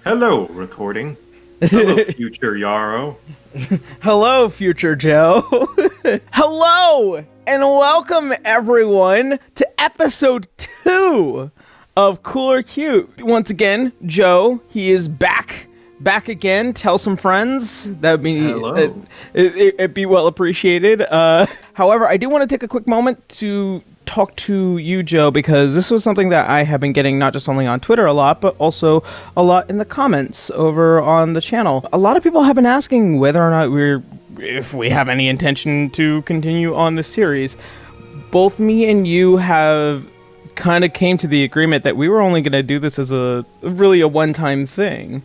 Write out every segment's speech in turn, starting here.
Hello, recording. Hello, future Yarrow. Hello, future Joe. Hello, and welcome everyone to episode 2 of Cool or Cute. Once again, Joe, he is back again. Tell some friends. That would be Hello. it'd be well appreciated. However, I do want to take a quick moment to talk to you, Joe, because this was something that I have been getting not just only on Twitter a lot, but also a lot in the comments over on the channel. A lot of people have been asking whether or not if we have any intention to continue on this series. Both me and you have kind of came to the agreement that we were only going to do this as a one-time thing.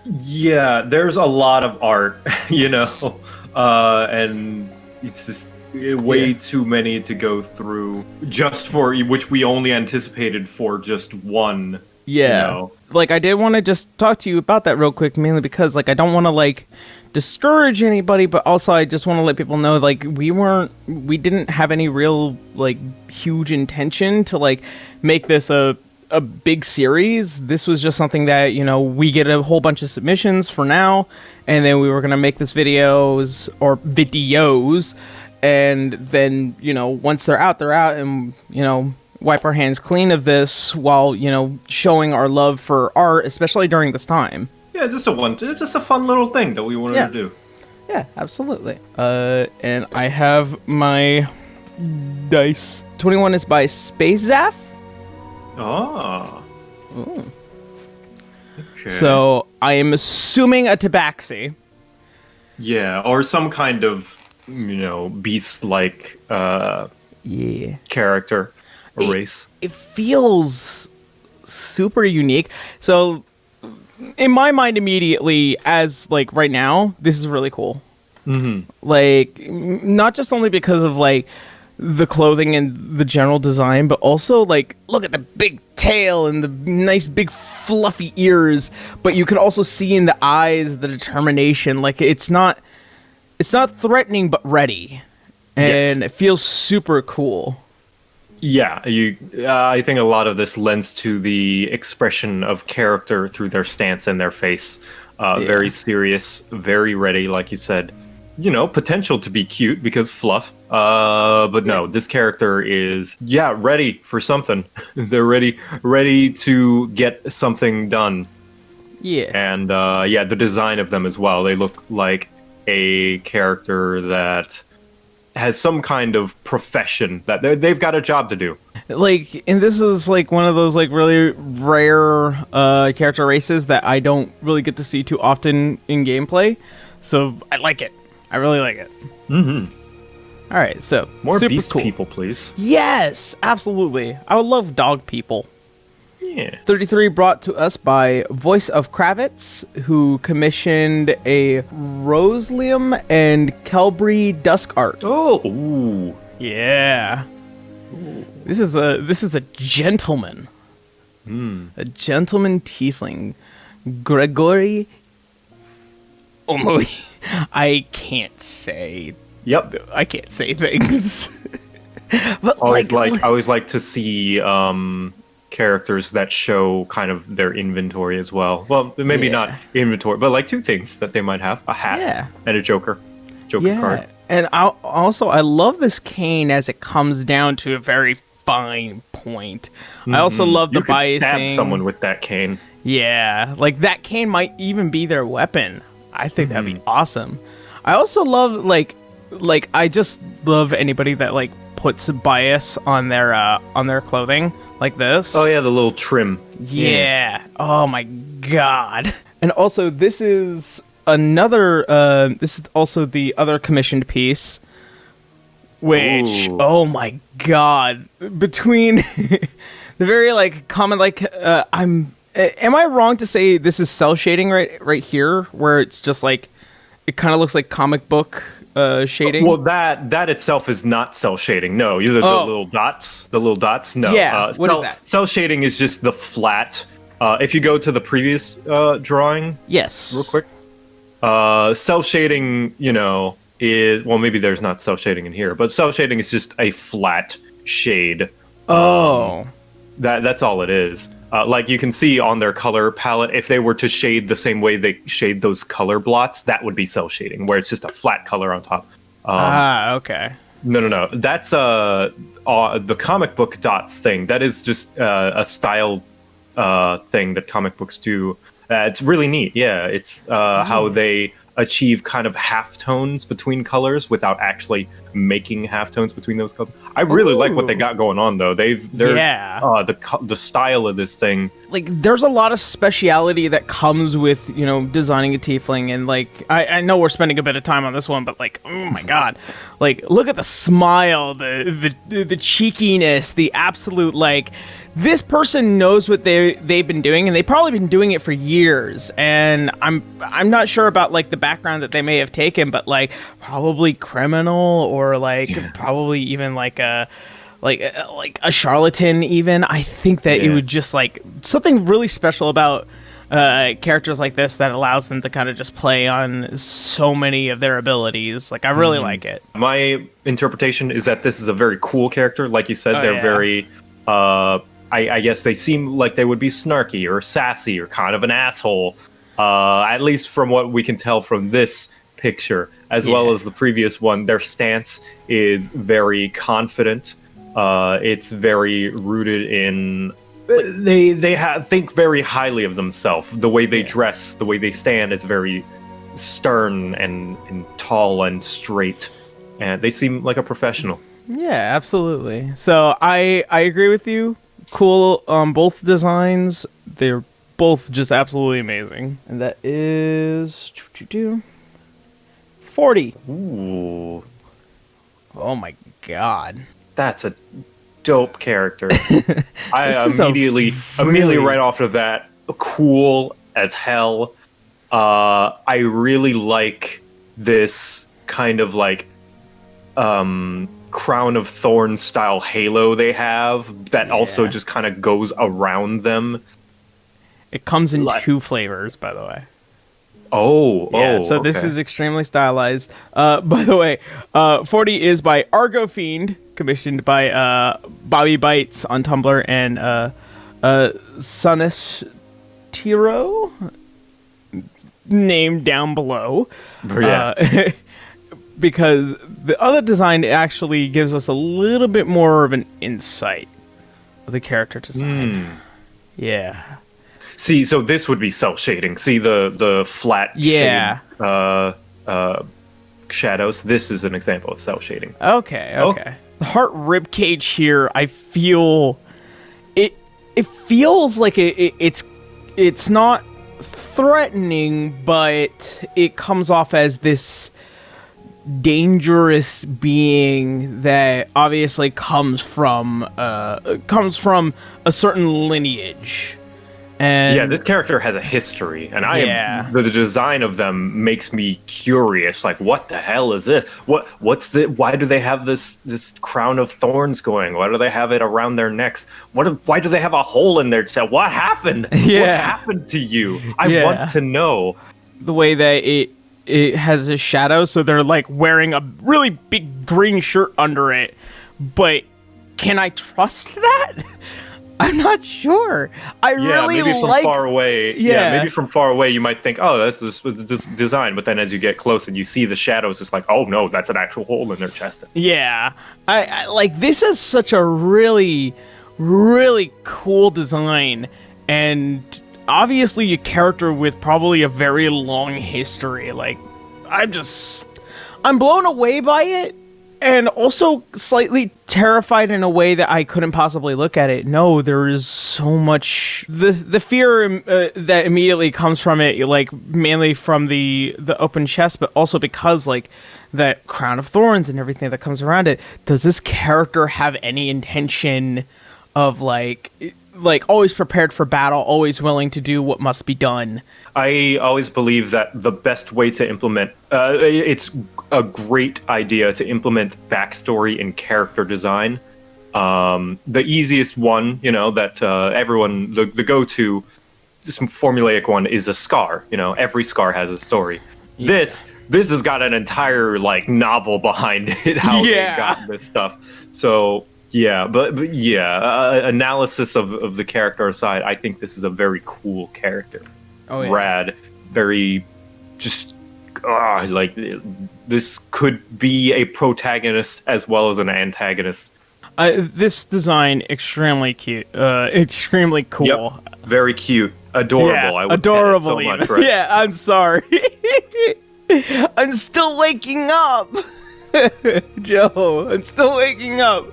Yeah, there's a lot of art, and it's just way too many to go through just for which we only anticipated for just one. Yeah. Like, I did want to just talk to you about that real quick, mainly because, like, I don't want to, discourage anybody, but also I just want to let people know, we didn't have any real, huge intention to, make this a big series. This was just something that, we get a whole bunch of submissions for now, and then we were going to make this videos, and then, once they're out, and, wipe our hands clean of this while, showing our love for art, especially during this time. Yeah, it's just a fun little thing that we wanted to do. Yeah, absolutely. And I have my dice. 21 is by Spacezaf. Oh. Ooh. Okay. So I am assuming a tabaxi. Yeah, or some kind of, beast-like character or race. It feels super unique. So in my mind immediately, as right now, this is really cool. Mm-hmm. Not just only because of the clothing and the general design, but also look at the big tail and the nice big fluffy ears. But you could also see in the eyes the determination. It's not threatening but ready, and Yes. It feels super cool. Yeah, I think a lot of this lends to the expression of character through their stance and their face. Very serious, very ready, like you said. Potential to be cute because fluff. But no, this character is, ready for something. They're ready to get something done. Yeah. And the design of them as well. They look like a character that has some kind of profession that they've got a job to do. And this is one of those really rare character races that I don't really get to see too often in gameplay. So I like it. I really like it. Mm-hmm. All right, so More super beast cool. people, please. Yes, absolutely. I would love dog people. Yeah. 33 brought to us by Voice of Kravitz, who commissioned a Rosalium and Kelbry Dusk art. Oh, ooh. Yeah. Ooh. This is a gentleman. A gentleman tiefling. Gregory Omoi. I can't say. Yep. I can't say things. But I always like to see characters that show kind of their inventory as well. Well, maybe not inventory, but two things that they might have: a hat and a Joker card. And I love this cane as it comes down to a very fine point. I also love the biasing. You could stab someone with that cane. Yeah, that cane might even be their weapon. I think that'd be awesome. I also love I just love anybody that puts bias on their clothing like this. Oh yeah, the little trim. Yeah. Oh my god. And also, this is another. This is also the other commissioned piece. Which, oh my god, between the very common am I wrong to say this is cell shading right here, where it's just it kind of looks like comic book shading? Well, that itself is not cell shading. No, the little dots. The little dots. No. Yeah. What is that? Cell shading is just the flat. If you go to the previous drawing. Yes. Real quick. Cell shading, is, well, maybe there's not cell shading in here, but cell shading is just a flat shade. Oh. That's all it is. Like you can see on their color palette, if they were to shade the same way they shade those color blots, that would be cell shading, where it's just a flat color on top. Okay. No. That's the comic book dots thing. That is just a style thing that comic books do. It's really neat. Yeah, it's how they achieve kind of halftones between colors without actually making halftones between those colors. I really like what they got going on, though. The style of this thing. Like, there's a lot of speciality that comes with, designing a tiefling, and like, I know we're spending a bit of time on this one, but like, oh my god, like, look at the smile, the cheekiness, the absolute, like, this person knows what they've been doing, and they've probably been doing it for years. And I'm not sure about like the background that they may have taken, but like probably criminal, or like probably even like a charlatan. Even I think that it would just like something really special about characters like this that allows them to kind of just play on so many of their abilities. Like, I really like it. My interpretation is that this is a very cool character. Like you said, they're very I guess they seem like they would be snarky or sassy or kind of an asshole, at least from what we can tell from this picture, as well as the previous one. Their stance is very confident. It's very rooted in... They think very highly of themselves. The way they dress, the way they stand is very stern and tall and straight. And they seem like a professional. Yeah, absolutely. So I agree with you. Cool, both designs. They're both just absolutely amazing. And that is 40. Ooh. Oh my god. That's a dope character. I immediately right after that, cool as hell. I really like this kind of like Crown of Thorns style halo they have that also just kind of goes around them. It comes in two flavors, by the way. So this is extremely stylized. By the way, 40 is by Argo Fiend, commissioned by Bobby Bites on Tumblr, and Sunish Tiro, named down below. Because the other design actually gives us a little bit more of an insight of the character design. Yeah. See, so this would be cel shading. See the flat shade, shadows. This is an example of cel shading. Okay. The heart rib cage here, I feel it feels like it's not threatening, but it comes off as this dangerous being that obviously comes from a certain lineage. And this character has a history, and the design of them makes me curious. Like, what the hell is this? Why do they have this crown of thorns going? Why do they have it around their necks? Why do they have a hole in their chest? What happened? What happened to you? I want to know. The way that it has a shadow, so they're like wearing a really big green shirt under it. But can I trust that? I'm not sure. Maybe from far away. Maybe from far away you might think, oh, this is design. But then as you get close and you see the shadows, it's like, oh no, that's an actual hole in their chest. Yeah, I like, this is such a really, really cool design, and obviously a character with probably a very long history. Like, I'm blown away by it. And also slightly terrified in a way that I couldn't possibly look at it. No, there is so much... The fear that immediately comes from it, like, mainly from the open chest, but also because, like, that crown of thorns and everything that comes around it. Does this character have any intention of, like always prepared for battle, always willing to do what must be done? I always believe that the best way to implement... it's a great idea to implement backstory and character design. The easiest one, that everyone... The go-to, just formulaic one is a scar. Every scar has a story. Yeah. This has got an entire, like, novel behind it, how they got this stuff. So but analysis of the character aside, I think this is a very cool character. Oh, yeah. Rad, very just like this could be a protagonist as well as an antagonist. This design extremely cute, extremely cool. Yep. Very cute, adorable. Yeah, I would adorable. pet it so much, right? Yeah, I'm sorry. I'm still waking up. Joe, I'm still waking up.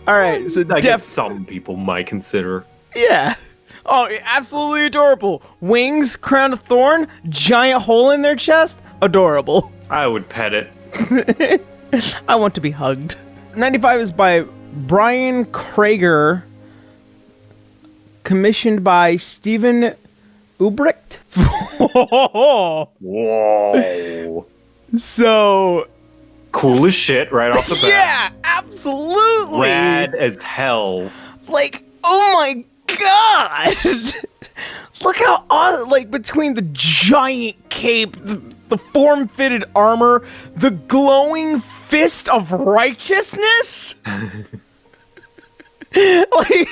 All right, so I guess some people might consider. Yeah. Oh, absolutely adorable. Wings, crown of thorn, giant hole in their chest. Adorable. I would pet it. I want to be hugged. 95 is by Bryan Krager, commissioned by Stephen Ulbricht. Whoa. So cool as shit right off the bat. Yeah, absolutely. Rad as hell. Like, oh my god. Look how awesome, like, between the giant cape, the form-fitted armor, the glowing fist of righteousness. like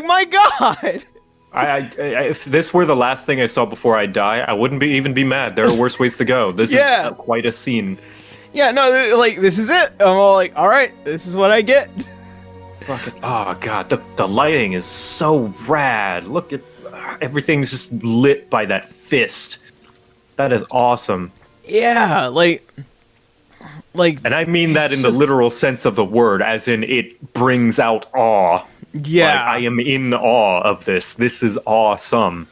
my god. I if this were the last thing I saw before I die, I wouldn't even be mad. There are worse ways to go. This is quite a scene. Yeah, no, like, this is it. I'm all like, all right, this is what I get. Fucking, oh god, the lighting is so rad. Look at everything's just lit by that fist. That is awesome. Yeah, like, and I mean that in the literal sense of the word, as in it brings out awe. Yeah, like, I am in awe of this. This is awesome.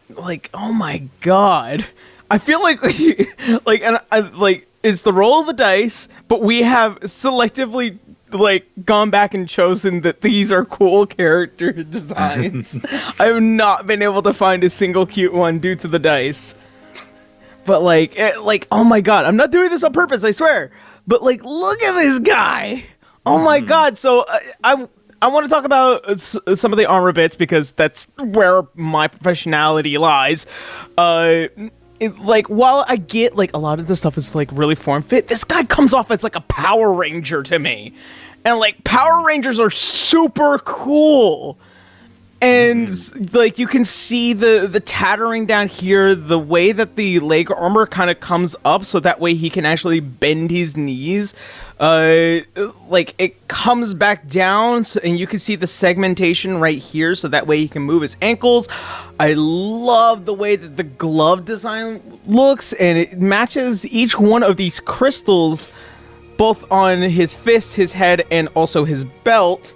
Like, oh my god, I feel like, and I like, it's the roll of the dice, but we have selectively, like, gone back and chosen that these are cool character designs. I have not been able to find a single cute one due to the dice. But like, oh my god, I'm not doing this on purpose, I swear. But like, look at this guy. Oh my god. So I want to talk about some of the armor bits because that's where my professionality lies. Like, while I get, like, a lot of the stuff is, like, really form-fit, this guy comes off as, like, a Power Ranger to me. And, like, Power Rangers are super cool. And, like, you can see the tattering down here, the way that the leg armor kind of comes up so that way he can actually bend his knees. Like, it comes back down, and you can see the segmentation right here so that way he can move his ankles. I love the way that the glove design looks, and it matches each one of these crystals, both on his fist, his head, and also his belt.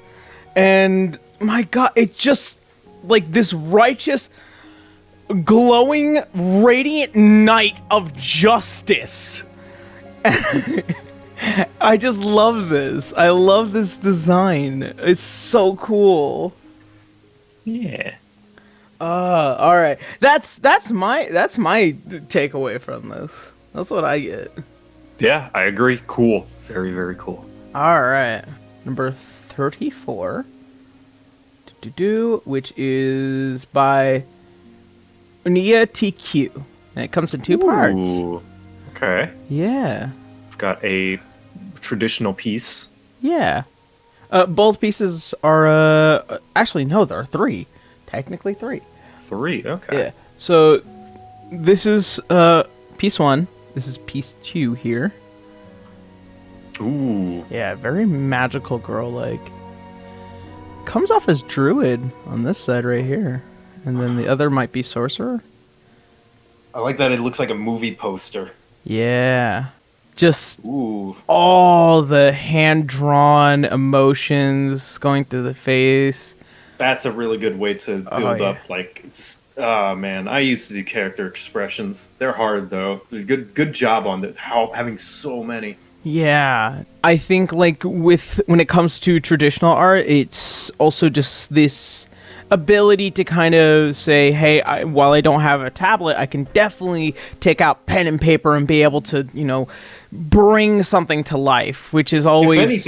And my god, it just, like, this righteous, glowing, radiant knight of justice. I just love this. I love this design. It's so cool. Yeah. All right. That's my takeaway from this. That's what I get. Yeah, I agree. Cool. Very, very cool. All right. Number 34. Which is by Unia TQ. And it comes in two parts. Okay. Yeah. I've got a traditional piece. Yeah. Both pieces are actually no, there are three. Technically three. Three, okay. Yeah. So this is piece one. This is piece two here. Ooh. Yeah, very magical girl like. Comes off as druid on this side right here. And then the other might be sorcerer. I like that it looks like a movie poster. Yeah. Just Ooh. all the hand-drawn emotions going through the face. That's a really good way to build up, like, just, man, I used to do character expressions. They're hard, though. Good job on that, having so many. Yeah. I think, like, when it comes to traditional art, it's also just this ability to kind of say, hey, while I don't have a tablet, I can definitely take out pen and paper and be able to, bring something to life, which is always... If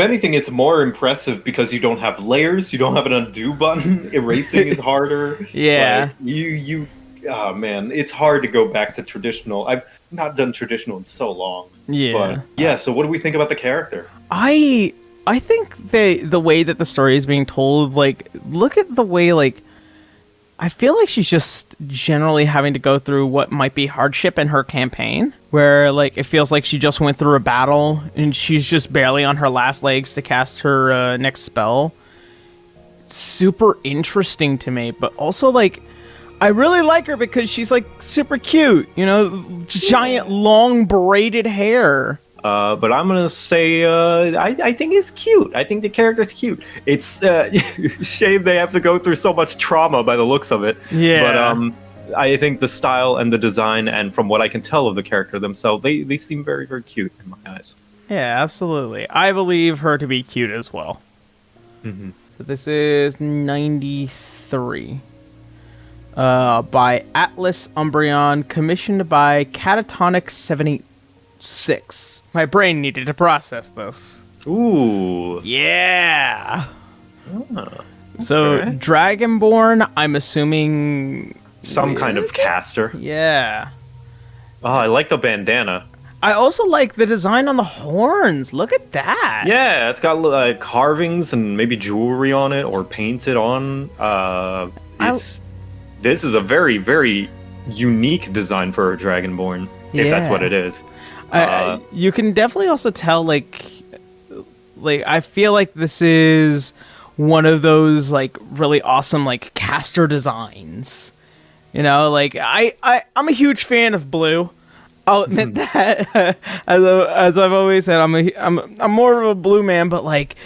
anything, it's more impressive because you don't have layers, you don't have an undo button, erasing is harder. Yeah. Like, oh man, it's hard to go back to traditional. I've not done traditional in so long. Yeah. But, yeah, so what do we think about the character? I I think the way that the story is being told, like, look at the way, like, I feel like she's just generally having to go through what might be hardship in her campaign, where, like, it feels like she just went through a battle and she's just barely on her last legs to cast her next spell. It's super interesting to me, but also, like, I really like her because she's, like, super cute, you know, giant, long, braided hair. But I'm gonna say I think it's cute. I think the character's cute. It's shame they have to go through so much trauma by the looks of it. Yeah. But I think the style and the design, and from what I can tell of the character themselves, they seem very, very cute in my eyes. Yeah, absolutely. I believe her to be cute as well. Mm-hmm. So this is 93. By Atlas Umbreon, commissioned by Catatonic 76. My brain needed to process this. Ooh. Yeah. Okay. So Dragonborn, I'm assuming some kind of caster. Yeah. Oh, I like the bandana. I also like the design on the horns. Look at that. Yeah, it's got carvings and maybe jewelry on it or painted on. This is a very, very unique design for a Dragonborn, if that's what it is. You can definitely also tell, like I feel like this is one of those, like, really awesome, like, caster designs. You know, like, I'm a huge fan of blue. I'll admit that. As I've always said, I'm more of a blue man, but, like,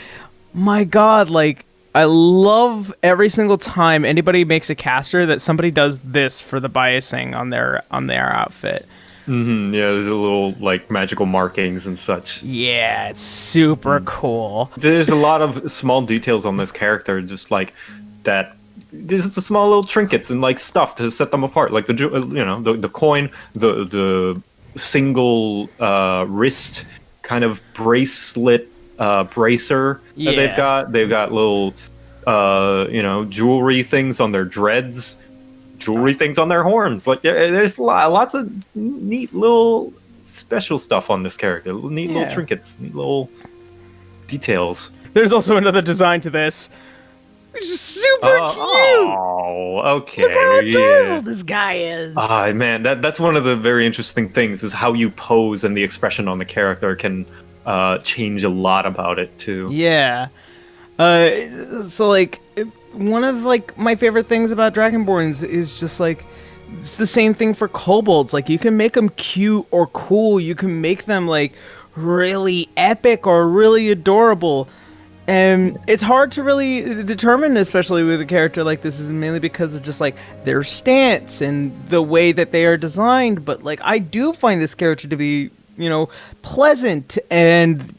my God, like, I love every single time anybody makes a caster that somebody does this for the biasing on their outfit. Mm-hmm. Yeah, there's a little, like, magical markings and such. Yeah, it's super cool. There's a lot of small details on this character, just like that. This is the small little trinkets and, like, stuff to set them apart, like the coin, the single wrist kind of bracelet bracer that they've got. They've got little jewelry things on their dreads. Jewelry things on their horns. Like, there's lots of neat little special stuff on this character. Neat little trinkets, neat little details. There's also another design to this, which is super cute. Oh, okay. Look how adorable this guy is. Ah, man, that's one of the very interesting things, is how you pose and the expression on the character can change a lot about it too. Yeah. So, like, one of, like, my favorite things about Dragonborns is just, like, it's the same thing for kobolds. Like, you can make them cute or cool. You can make them, like, really epic or really adorable. And it's hard to really determine, especially with a character like this, is mainly because of just, like, their stance and the way that they are designed. But, like, I do find this character to be, pleasant and,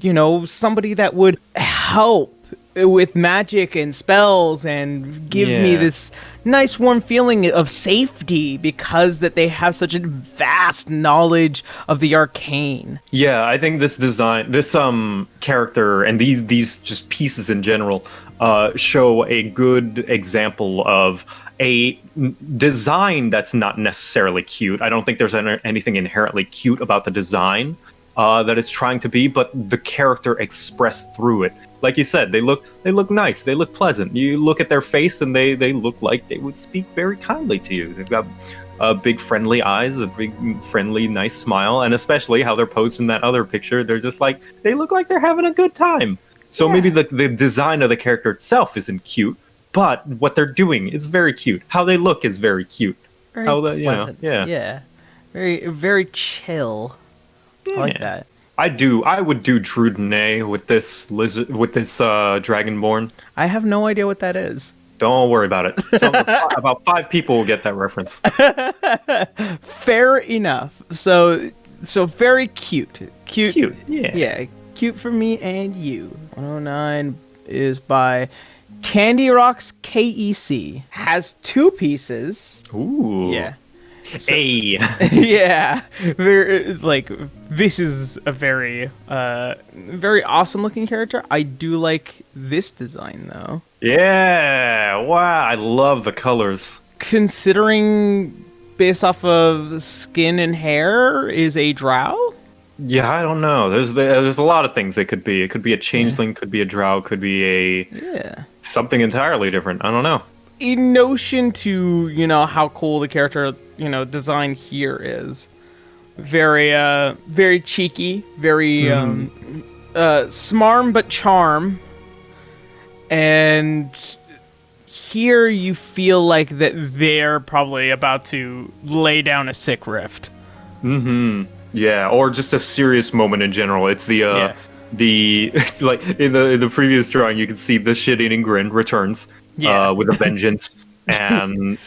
somebody that would help with magic and spells and give me this nice warm feeling of safety because that they have such a vast knowledge of the arcane. Yeah, I think this design, this character, and these just pieces in general show a good example of a design that's not necessarily cute. I don't think there's anything inherently cute about the design that it's trying to be, but the character expressed through it. Like you said, they look nice, they look pleasant. You look at their face and they look like they would speak very kindly to you. They've got big friendly eyes, a big friendly nice smile, and especially how they're posed in that other picture, they're just like, they look like they're having a good time. So maybe the design of the character itself isn't cute, but what they're doing is very cute. How they look is very cute. Very pleasant. Yeah. Very, very chill. I like that. I would do Trudene with this Dragonborn. I have no idea what that is. Don't worry about it. About 5 people will get that reference. Fair enough. So very cute. Cute. Yeah. Cute for me and you. 109 is by Candy Rocks KEC. Has 2 pieces. Ooh. Yeah. So, yeah. This is a very very awesome looking character. I do like this design though. Yeah, wow, I love the colors. Considering based off of skin and hair is a drow? Yeah, I don't know. There's a lot of things it could be. It could be a changeling, could be a drow, could be Yeah. something entirely different. I don't know. In notion to, how cool the character, design here is. Very, very cheeky, very, smarm but charm. And here you feel like that they're probably about to lay down a sick rift. Yeah, or just a serious moment in general. It's the like in the previous drawing, you can see the shit-eating grin returns with a vengeance, and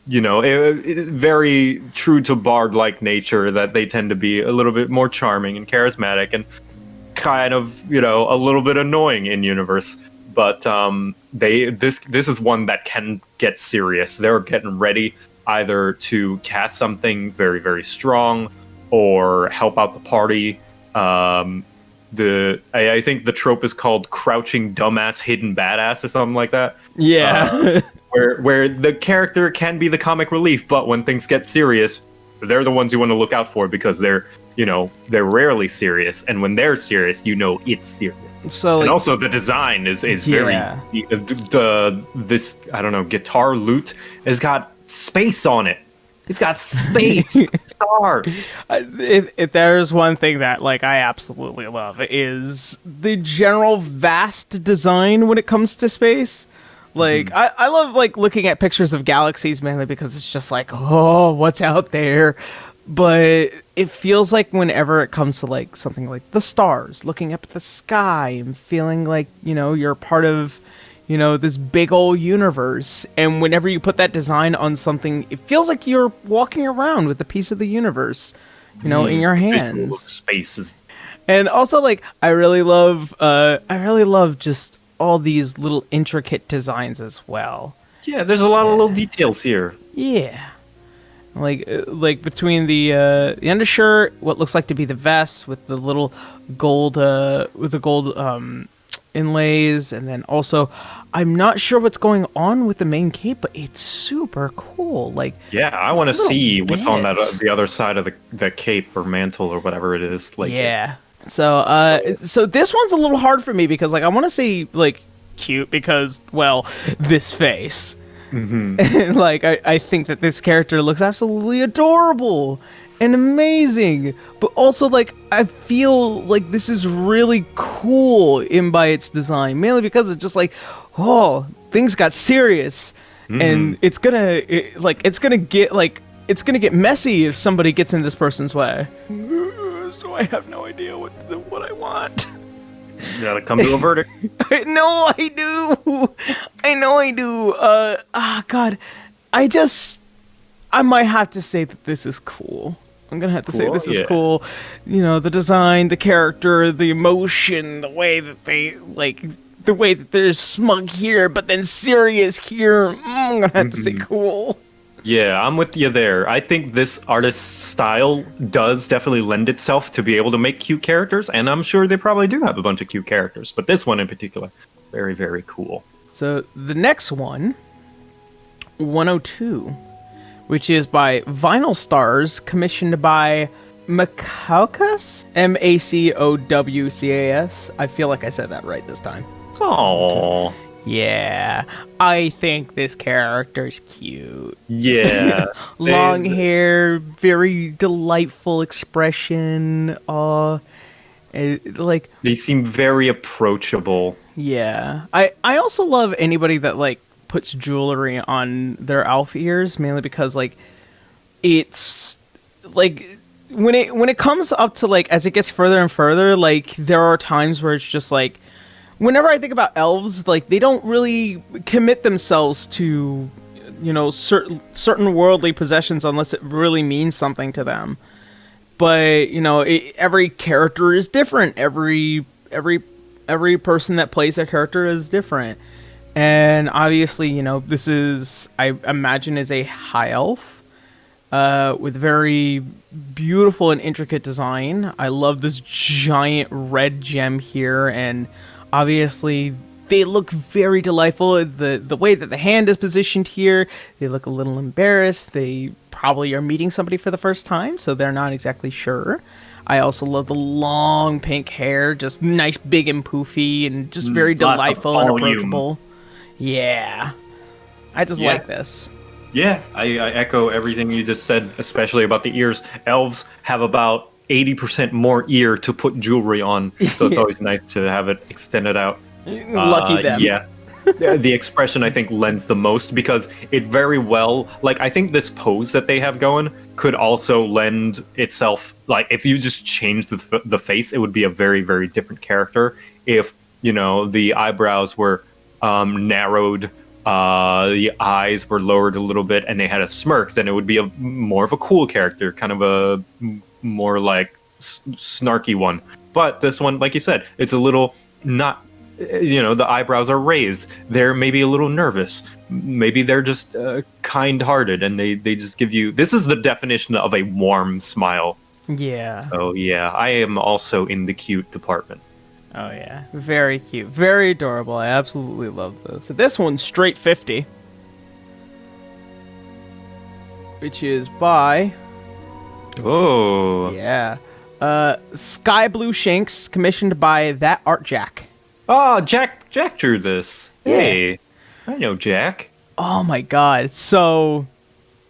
very true to Bard-like nature that they tend to be a little bit more charming and charismatic and kind of a little bit annoying in universe. But this is one that can get serious. They're getting ready either to cast something very, very strong or help out the party. I think the trope is called crouching dumbass hidden badass or something like that. Yeah. Where the character can be the comic relief, but when things get serious, they're the ones you want to look out for because they're rarely serious, and when they're serious, it's serious. So, and also the design is very this I don't know, guitar lute has got space on it. It's got space stars. If there's one thing that I absolutely love is the general vast design when it comes to space. I love looking at pictures of galaxies mainly because it's just oh, what's out there. But it feels like whenever it comes to something like the stars, looking up at the sky and feeling like, you're part of, this big old universe. And whenever you put that design on something, it feels like you're walking around with a piece of the universe, in your hands. Spaces. And also I really love just all these little intricate designs as well. Yeah, there's a lot of little details here. Yeah. Like between the undershirt, what looks like to be the vest with the little gold inlays, and then also I'm not sure what's going on with the main cape, but it's super cool. Yeah, I want to see what's on the other side of the cape or mantle or whatever it is. So this one's a little hard for me because I want to say cute because this face. And I think that this character looks absolutely adorable and amazing, but also I feel like this is really cool in by its design, mainly because it's just oh, things got serious, and it's gonna get messy if somebody gets in this person's way. So I have no idea what I want. You gotta come to a verdict. I know I do. God. I might have to say that this is cool. I'm gonna have to say this is cool. The design, the character, the emotion, the way that they're smug here, but then serious here. I'm gonna have to say cool. Yeah, I'm with you there. I think this artist's style does definitely lend itself to be able to make cute characters, and I'm sure they probably do have a bunch of cute characters, but this one in particular, very, very cool. So the next one, 102, which is by Vinyl Stars, commissioned by Macowcas? Macowcas. I feel like I said that right this time. Aww. Yeah, I think this character's cute. Yeah. Long hair, very delightful expression. They seem very approachable. Yeah. I also love anybody that puts jewelry on their elf ears, mainly because it's when it comes up to as it gets further and further, there are times where it's just whenever I think about elves, they don't really commit themselves to, certain worldly possessions unless it really means something to them. But every character is different. Every person that plays that character is different. And obviously, this is, I imagine, is a high elf with very beautiful and intricate design. I love this giant red gem here, and obviously they look very delightful. The way that the hand is positioned here, they look a little embarrassed. They probably are meeting somebody for the first time, so they're not exactly sure. I also love the long pink hair, just nice, big, and poofy, and just very delightful and approachable. Yeah. I just like this. Yeah, I echo everything you just said, especially about the ears. Elves have about 80% more ear to put jewelry on, so it's always nice to have it extended out. Lucky them. Yeah. The expression, I think, lends the most because it very well, like, I think this pose that they have going could also lend itself, like, if you just change the face, it would be a very, very different character. If, you know, the eyebrows were narrowed, the eyes were lowered a little bit, and they had a smirk, then it would be more of a cool character, kind of a more, like, snarky one. But this one, like you said, it's a little not... You know, the eyebrows are raised. They're maybe a little nervous. Maybe they're just kind-hearted, and they just give you... This is the definition of a warm smile. Yeah. So, yeah, I am also in the cute department. Oh, yeah. Very cute. Very adorable. I absolutely love this. So this one's straight 50. Which is by... Oh. Yeah. Sky Blue Shanks, commissioned by That Art Jack. Oh, Jack drew this. Hey, Yeah. I know Jack. Oh my god. So,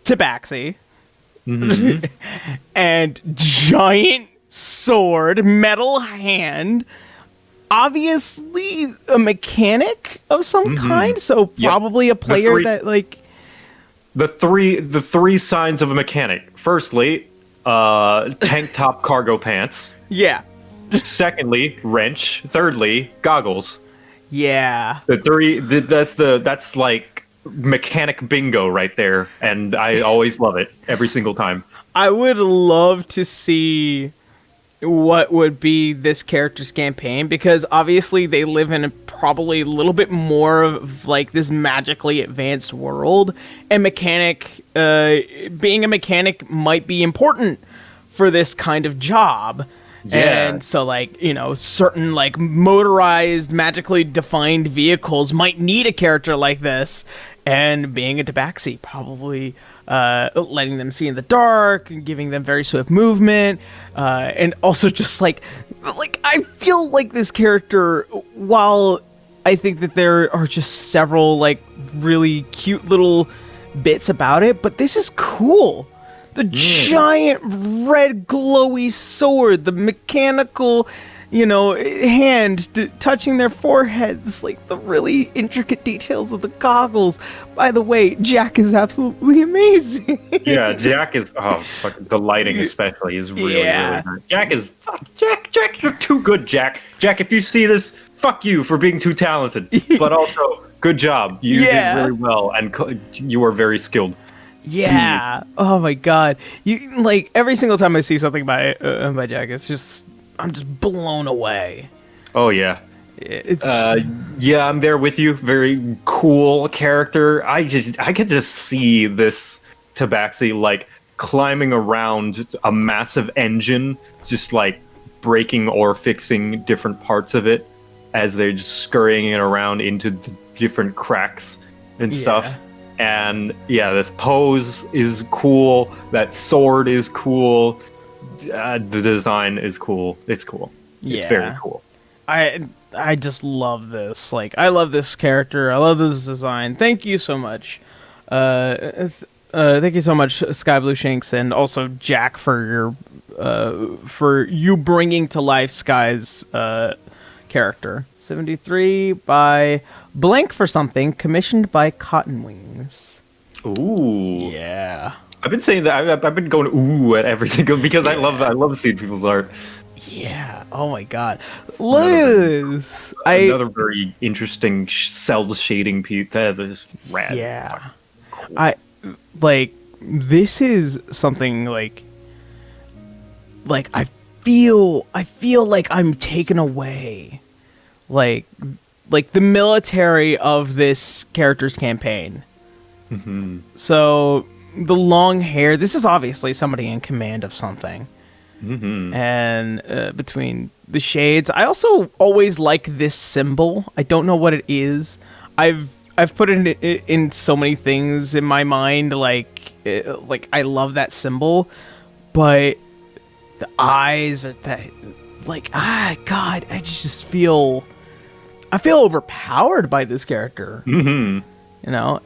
Tabaxi. Mm-hmm. And giant sword, metal hand. Obviously a mechanic of some kind, so probably a player that, like... The three signs of a mechanic. Firstly, tank top cargo pants. Yeah. Secondly, wrench. Thirdly, goggles. Yeah. That's like mechanic bingo right there, and I always love it every single time. I would love to see what would be this character's campaign, because obviously they live in probably a little bit more of like this magically advanced world, and being a mechanic might be important for this kind of job. Yeah. And so, like, you know, certain, like, motorized, magically defined vehicles might need a character like this. And being a Tabaxi, probably letting them see in the dark and giving them very swift movement. And also just, like, I feel like this character, while I think that there are just several, like, really cute little bits about it, but this is cool. The giant red glowy sword, the mechanical, you know, hand touching their foreheads, like the really intricate details of the goggles. By the way, Jack is absolutely amazing. Yeah, Jack is fucking the lighting especially is really really good. Jack, you're too good, Jack. Jack, if you see this, fuck you for being too talented. But also, good job. You did really well, and you are very skilled. Yeah. Jeez. Oh my god. You like every single time I see something by Jack, it's just I'm just blown away. Oh yeah. It's yeah, I'm there with you. Very cool character. I could just see this Tabaxi like climbing around a massive engine, just like breaking or fixing different parts of it as they're just scurrying it around into the different cracks and stuff. And yeah, this pose is cool. That sword is cool. The design is cool. It's cool. It's very cool. I just love this. Like, I love this character. I love this design. Thank you so much. Thank you so much, Sky Blue Shanks, and also Jack for you bringing to life Sky's character. 73 by Blank for Something, commissioned by Cotton Wings. Ooh. Yeah. I've been saying that. I've been going ooh at everything because I love seeing people's art. Yeah. Oh my god. Look at this. Another very interesting cell shading piece. That is rad. Yeah. Cool. This is something like I feel like I'm taken away. Like the military of this character's campaign. Mm-hmm. So the long hair, this is obviously somebody in command of something. and between the shades. I also always like this symbol. I don't know what it is. I've put it in so many things in my mind. Like I love that symbol, but the eyes are that. Like, God, I just feel overpowered by this character. You know,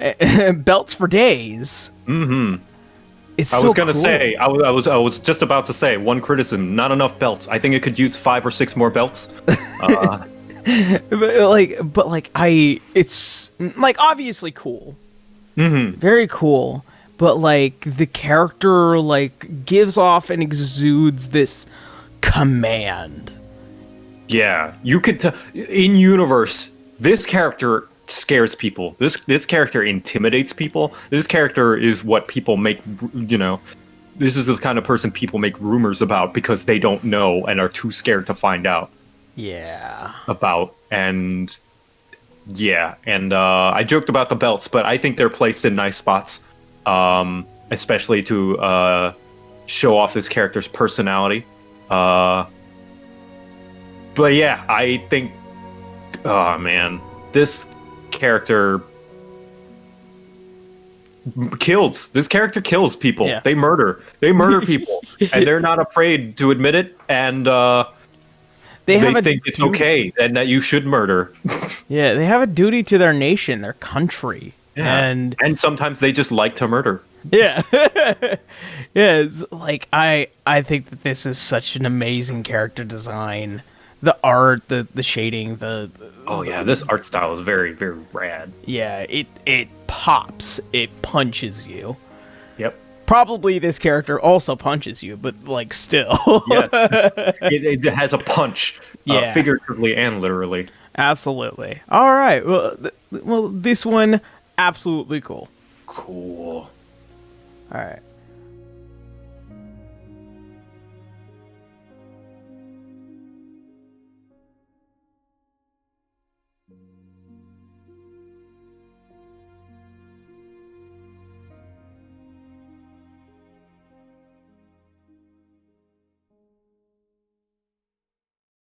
belts for days. It's I was gonna say, I was just about to say, one criticism: not enough belts. I think it could use 5 or 6 more belts. It's like obviously cool, very cool. But like the character like gives off and exudes this command. Yeah, you could in universe. This character scares people. This character intimidates people. This character is what people make. You know, this is the kind of person people make rumors about because they don't know and are too scared to find out. Yeah. About and yeah, and I joked about the belts, but I think they're placed in nice spots, especially to show off this character's personality. But yeah, I think, oh man, this character kills. This character kills people. Yeah. They murder people, and they're not afraid to admit it. And they think it's okay and that you should murder. Yeah, they have a duty to their nation, their country, and sometimes they just like to murder. Yeah. Yeah, it's like I think that this is such an amazing character design. The art, the shading, this art style is very, very rad. Yeah, it pops, it punches you. Yep. Probably this character also punches you, but like still. Yeah. It has a punch, figuratively and literally. Absolutely. All right. Well, this one absolutely cool. Cool. All right.